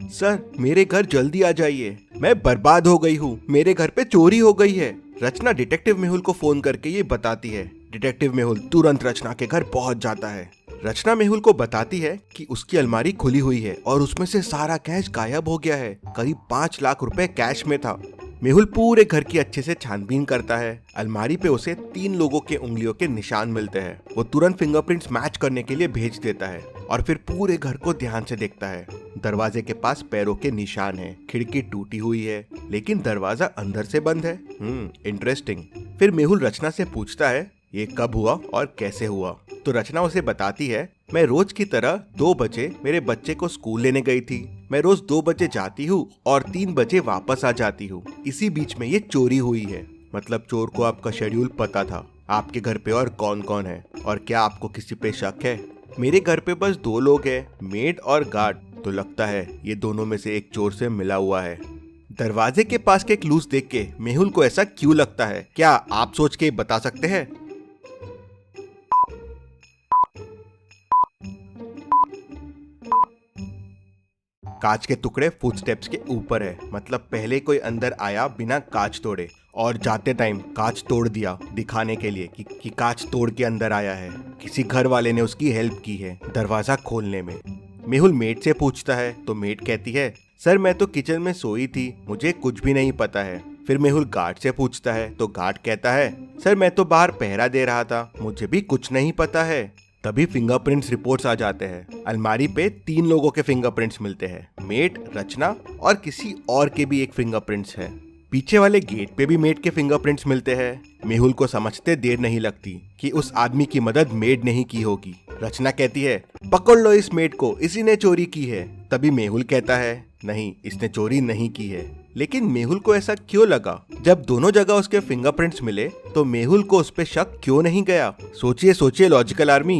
Sir मेरे घर जल्दी आ जाइए, मैं बर्बाद हो गई हूँ, मेरे घर पे चोरी हो गई है। रचना डिटेक्टिव मेहुल को फोन करके ये बताती है। डिटेक्टिव मेहुल तुरंत रचना के घर पहुंच जाता है। रचना मेहुल को बताती है कि उसकी अलमारी खुली हुई है और उसमें से सारा कैश गायब हो गया है। करीब 5 लाख रुपए कैश में था। मेहुल पूरे घर की अच्छे से छानबीन करता है। अलमारी पे उसे 3 लोगों के उंगलियों के निशान मिलते हैं। वो तुरंत फिंगरप्रिंट्स मैच करने के लिए भेज देता है और फिर पूरे घर को ध्यान से देखता है। दरवाजे के पास पैरों के निशान हैं, खिड़की टूटी हुई है, लेकिन दरवाजा अंदर से बंद है। इंटरेस्टिंग। फिर मेहुल रचना से पूछता है ये कब हुआ और कैसे हुआ। तो रचना उसे बताती है, मैं रोज की तरह 2 बजे मेरे बच्चे को स्कूल लेने गई थी। मैं रोज 2 बजे जाती हूँ और 3 बजे वापस आ जाती हूँ। इसी बीच में ये चोरी हुई है। मतलब चोर को आपका शेड्यूल पता था। आपके घर पे और कौन कौन है और क्या आपको किसी पे शक है? मेरे घर पे बस 2 लोग हैं, मेड और गार्ड। तो लगता है ये दोनों में से एक चोर से मिला हुआ है। दरवाजे के पास के क्लूज देख के मेहुल को ऐसा क्यों लगता है, क्या आप सोच के बता सकते हैं? कांच के टुकड़े फुटस्टेप्स के ऊपर है। मतलब पहले कोई अंदर आया बिना कांच तोड़े और जाते टाइम कांच तोड़ दिया, दिखाने के लिए कि कांच तोड़ के अंदर आया है। किसी घर वाले ने उसकी हेल्प की है दरवाजा खोलने में। मेहुल मेड से पूछता है तो मेड कहती है, सर मैं तो किचन में सोई थी, मुझे कुछ भी नहीं पता है। फिर मेहुल गार्ड से पूछता है तो गार्ड कहता है, सर मैं तो बाहर पहरा दे रहा था, मुझे भी कुछ नहीं पता है। तभी फिंगरप्रिंट्स रिपोर्ट्स आ जाते हैं। अलमारी पे 3 लोगों के फिंगरप्रिंट्स मिलते हैं, मेड, रचना और किसी और के भी एक फिंगरप्रिंट्स है। पीछे वाले गेट पे भी मेड के फिंगरप्रिंट्स मिलते हैं। मेहुल को समझते देर नहीं लगती कि उस आदमी की मदद मेड ने ही की होगी। रचना कहती है, पकड़ लो इस मेड को, इसी ने चोरी की है। तभी मेहुल कहता है, नहीं इसने चोरी नहीं की है। लेकिन मेहुल को ऐसा क्यों लगा? जब दोनों जगह उसके फिंगरप्रिंट्स मिले तो मेहुल को उस पे शक क्यों नहीं गया? सोचिए सोचिए लॉजिकल आर्मी।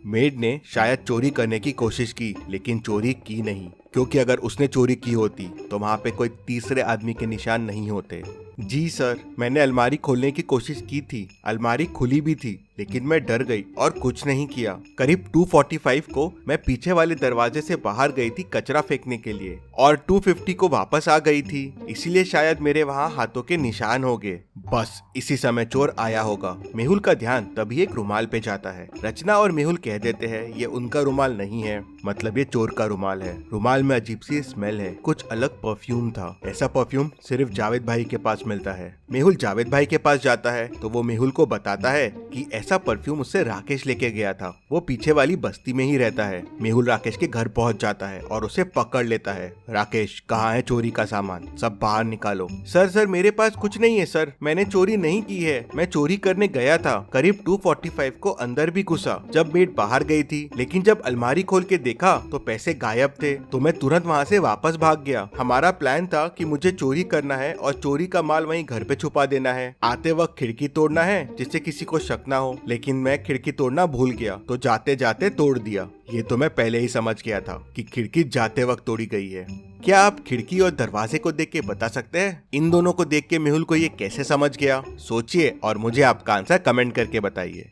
मेड ने शायद चोरी करने की कोशिश की, लेकिन चोरी की नहीं, क्योंकि अगर उसने चोरी की होती तो वहां पे कोई तीसरे आदमी के निशान नहीं होते। जी सर, मैंने अलमारी खोलने की कोशिश की थी, अलमारी खुली भी थी, लेकिन मैं डर गई और कुछ नहीं किया। करीब 2:45 को मैं पीछे वाले दरवाजे से बाहर गई थी कचरा फेंकने के लिए और 2:50 को वापस आ गई थी, इसीलिए शायद मेरे वहाँ हाथों के निशान हो गए। बस इसी समय चोर आया होगा। मेहुल का ध्यान तभी एक रुमाल पे जाता है। रचना और मेहुल कह देते हैं ये उनका रुमाल नहीं है, मतलब ये चोर का रुमाल है। रुमाल में अजीब सी स्मेल है, कुछ अलग परफ्यूम था। ऐसा परफ्यूम सिर्फ जावेद भाई के पास मिलता है। मेहुल जावेद भाई के पास जाता है तो वो मेहुल को बताता है कि ऐसा परफ्यूम उससे राकेश लेके गया था, वो पीछे वाली बस्ती में ही रहता है। मेहुल राकेश के घर पहुंच जाता है और उसे पकड़ लेता है। राकेश, कहाँ है चोरी का सामान, सब बाहर निकालो। सर मेरे पास कुछ नहीं है सर, मैंने चोरी नहीं की है, मैं चोरी करने गया था। करीब 2:45 को अंदर भी घुसा जब मेड बाहर गई थी, लेकिन जब अलमारी खोल के देखा तो पैसे गायब थे, तो मैं तुरंत वहाँ से वापस भाग गया। हमारा प्लान था कि मुझे चोरी करना है और चोरी का माल वहीं घर पे छुपा देना है, आते वक्त खिड़की तोड़ना है जिससे किसी को शक ना हो, लेकिन मैं खिड़की तोड़ना भूल गया तो जाते जाते तोड़ दिया। ये तो मैं पहले ही समझ गया था कि खिड़की जाते वक्त तोड़ी गई है। क्या आप खिड़की और दरवाजे को देख के बता सकते हैं इन दोनों को देख के मेहुल को ये कैसे समझ गया? सोचिए और मुझे आपका आंसर कमेंट करके बताइए।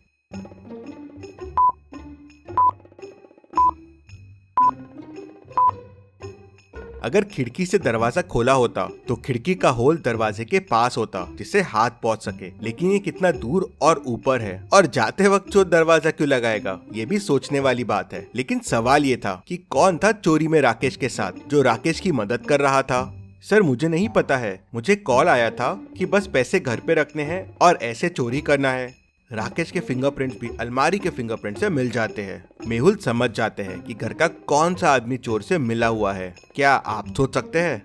अगर खिड़की से दरवाजा खोला होता तो खिड़की का होल दरवाजे के पास होता जिससे हाथ पहुंच सके, लेकिन ये कितना दूर और ऊपर है और जाते वक्त चोर दरवाजा क्यों लगाएगा, ये भी सोचने वाली बात है। लेकिन सवाल ये था कि कौन था चोरी में राकेश के साथ जो राकेश की मदद कर रहा था? सर मुझे नहीं पता है, मुझे कॉल आया था कि बस पैसे घर पे रखने हैं और ऐसे चोरी करना है। राकेश के फिंगरप्रिंट्स भी अलमारी के फिंगरप्रिंट से मिल जाते हैं। मेहुल समझ जाते हैं कि घर का कौन सा आदमी चोर से मिला हुआ है। क्या आप सोच सकते हैं?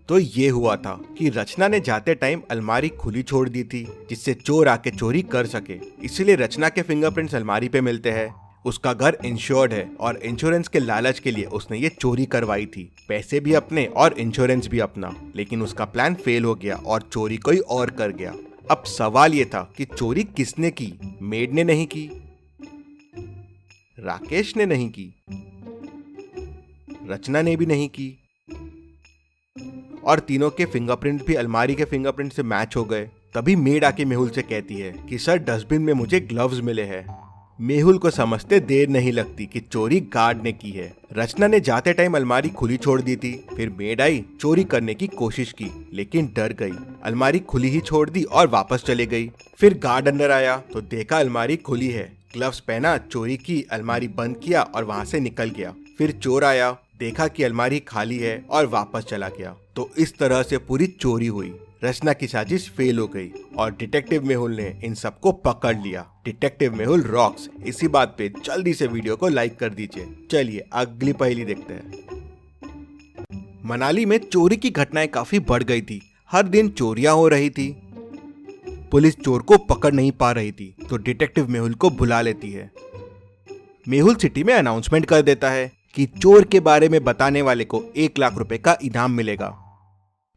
तो ये हुआ था कि रचना ने जाते टाइम अलमारी खुली छोड़ दी थी जिससे चोर आके चोरी कर सके, इसलिए रचना के फिंगरप्रिंट्स अलमारी पे मिलते हैं। उसका घर इंश्योर्ड है और इंश्योरेंस के लालच के लिए उसने ये चोरी करवाई थी, पैसे भी अपने और इंश्योरेंस भी अपना। लेकिन उसका प्लान फेल हो गया और चोरी कोई और कर गया। अब सवाल ये था कि चोरी किसने की? मेड ने नहीं की, राकेश ने नहीं की, रचना ने भी नहीं की, और तीनों के फिंगरप्रिंट भी अलमारी के फिंगरप्रिंट से मैच हो गए। तभी मेड आके मेहुल से कहती है कि सर डस्टबिन में मुझे ग्लव्स मिले हैं। मेहुल को समझते देर नहीं लगती कि चोरी गार्ड ने की है। रचना ने जाते टाइम अलमारी खुली छोड़ दी थी। फिर मेड आई, चोरी करने की कोशिश की लेकिन डर गई। अलमारी खुली ही छोड़ दी और वापस चले गई। फिर गार्ड अंदर आया तो देखा अलमारी खुली है। ग्लव्स पहना, चोरी की, अलमारी बंद किया और वहाँ से निकल गया। फिर चोर आया, देखा कि अलमारी खाली है और वापस चला गया। तो इस तरह से पूरी चोरी हुई। रचना की साजिश फेल हो गई और डिटेक्टिव मेहुल ने इन सबको पकड़ लिया। Detective Mehul rocks. इसी बात पे जल्दी से वीडियो को लाइक कर दीजिए। चलिए अगली पहेली देखते हैं। मनाली में चोरी की घटनाएं काफी बढ़ गई थी। हर दिन चोरियां हो रही थी। पुलिस चोर को पकड़ नहीं पा रही थी तो डिटेक्टिव मेहुल को बुला लेती है। मेहुल सिटी में अनाउंसमेंट कर देता है कि चोर के बारे में बताने वाले को 1 लाख रुपए का इनाम मिलेगा।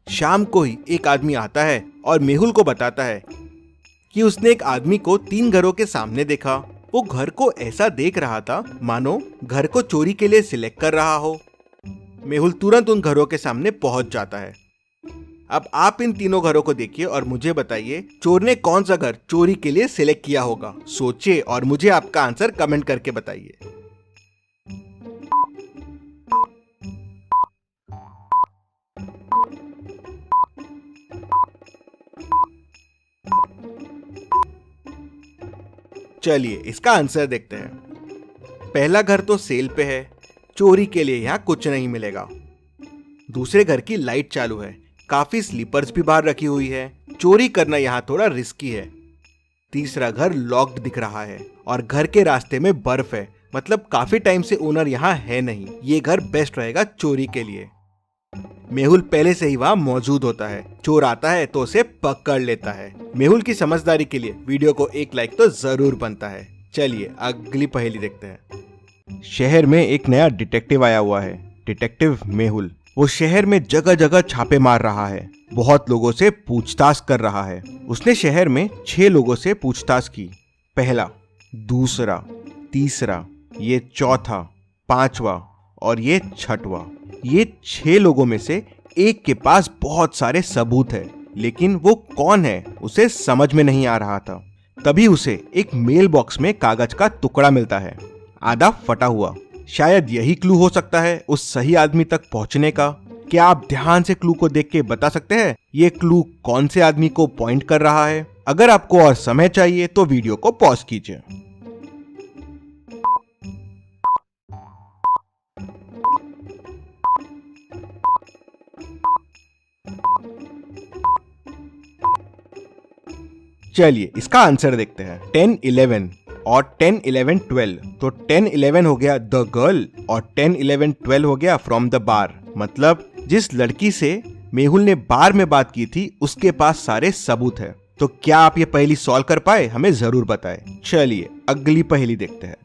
शाम को ही एक आदमी आता है और मेहुल को बताता है कि उसने एक आदमी को 3 घरों के सामने देखा। वो घर को ऐसा देख रहा था मानो घर को चोरी के लिए सिलेक्ट कर रहा हो। मेहुल तुरंत उन घरों के सामने पहुंच जाता है। अब आप इन तीनों घरों को देखिए और मुझे बताइए चोर ने कौन सा घर चोरी के लिए सिलेक्ट किया होगा। सोचिए और मुझे आपका आंसर कमेंट करके बताइए। चलिए इसका आंसर देखते हैं। पहला घर तो सेल पे है, चोरी के लिए यहाँ कुछ नहीं मिलेगा। दूसरे घर की लाइट चालू है, काफी स्लीपर्स भी बाहर रखी हुई है, चोरी करना यहाँ थोड़ा रिस्की है। तीसरा घर लॉक्ड दिख रहा है और घर के रास्ते में बर्फ है, मतलब काफी टाइम से ओनर यहाँ है नहीं। ये घर बेस्ट रहेगा चोरी के लिए। मेहुल पहले से ही वहाँ मौजूद होता है। चोर आता है तो उसे पकड़ लेता है। मेहुल की समझदारी के लिए वीडियो को 1 लाइक तो जरूर बनता है। चलिए अगली पहेली देखते हैं। शहर में एक नया डिटेक्टिव आया हुआ है, डिटेक्टिव मेहुल। वो शहर में जगह जगह छापे मार रहा है, बहुत लोगों से पूछताछ कर रहा है। उसने शहर में 6 लोगों से पूछताछ की। पहला, दूसरा, तीसरा, ये चौथा, 5वां और ये 6वां। ये 6 लोगों में से एक के पास बहुत सारे सबूत है, लेकिन वो कौन है उसे समझ में नहीं आ रहा था। तभी उसे एक मेल बॉक्स में कागज का टुकड़ा मिलता है, आधा फटा हुआ। शायद यही क्लू हो सकता है उस सही आदमी तक पहुंचने का। क्या आप ध्यान से क्लू को देख के बता सकते हैं ये क्लू कौन से आदमी को पॉइंट कर रहा है? अगर आपको और समय चाहिए तो वीडियो को पॉज कीजिए। चलिए इसका आंसर देखते हैं। 10, 11 और 10, 11, 12। तो 10, 11 हो गया द गर्ल और 10, 11, 12 हो गया फ्रॉम द बार। मतलब जिस लड़की से मेहुल ने बार में बात की थी उसके पास सारे सबूत है। तो क्या आप ये पहेली सॉल्व कर पाए? हमें जरूर बताएं। चलिए अगली पहेली देखते हैं।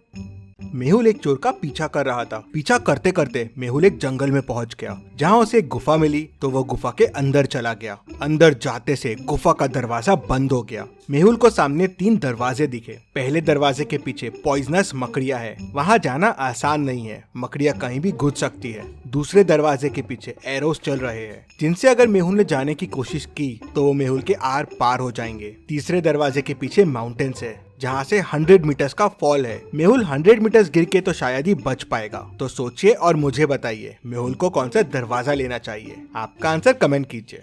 मेहुल एक चोर का पीछा कर रहा था। पीछा करते करते मेहुल एक जंगल में पहुंच गया, जहां उसे एक गुफा मिली। तो वो गुफा के अंदर चला गया। अंदर जाते से गुफा का दरवाजा बंद हो गया। मेहुल को सामने 3 दरवाजे दिखे। पहले दरवाजे के पीछे पॉइजनस मकड़ियां है, वहां जाना आसान नहीं है, मकड़ियां कहीं भी घुस सकती है। दूसरे दरवाजे के पीछे एरोस चल रहे हैं, जिनसे अगर मेहुल ने जाने की कोशिश की तो वो मेहुल के आर पार हो जाएंगे। तीसरे दरवाजे के पीछे माउंटेन्स है, जहाँ से 100 मीटर्स का फॉल है। मेहुल 100 मीटर्स गिर के तो शायद ही बच पाएगा। तो सोचिए और मुझे बताइए मेहुल को कौन सा दरवाजा लेना चाहिए। आपका आंसर कमेंट कीजिए।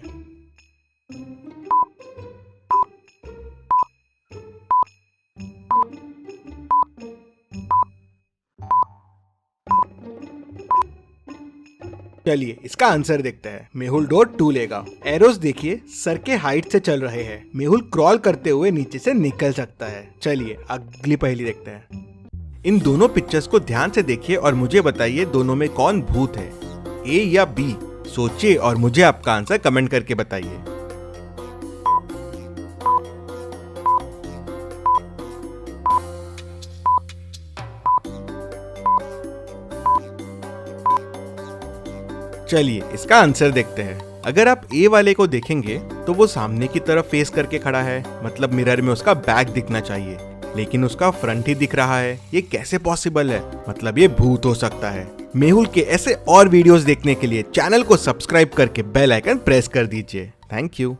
चलिए इसका आंसर देखते हैं। मेहुल डोर 2 लेगा। एरोस देखिए सर के हाइट से चल रहे हैं। मेहुल क्रॉल करते हुए नीचे से निकल सकता है। चलिए अगली पहेली देखते हैं। इन दोनों पिक्चर्स को ध्यान से देखिए और मुझे बताइए दोनों में कौन भूत है, ए या बी। सोचिए और मुझे आपका आंसर कमेंट करके बताइए। चलिए इसका आंसर देखते हैं। अगर आप ए वाले को देखेंगे तो वो सामने की तरफ फेस करके खड़ा है, मतलब मिरर में उसका बैक दिखना चाहिए। लेकिन उसका फ्रंट ही दिख रहा है। ये कैसे पॉसिबल है? मतलब ये भूत हो सकता है। मेहुल के ऐसे और वीडियोस देखने के लिए चैनल को सब्सक्राइब करके बेल आइकन प्रेस कर दीजिए। Thank you.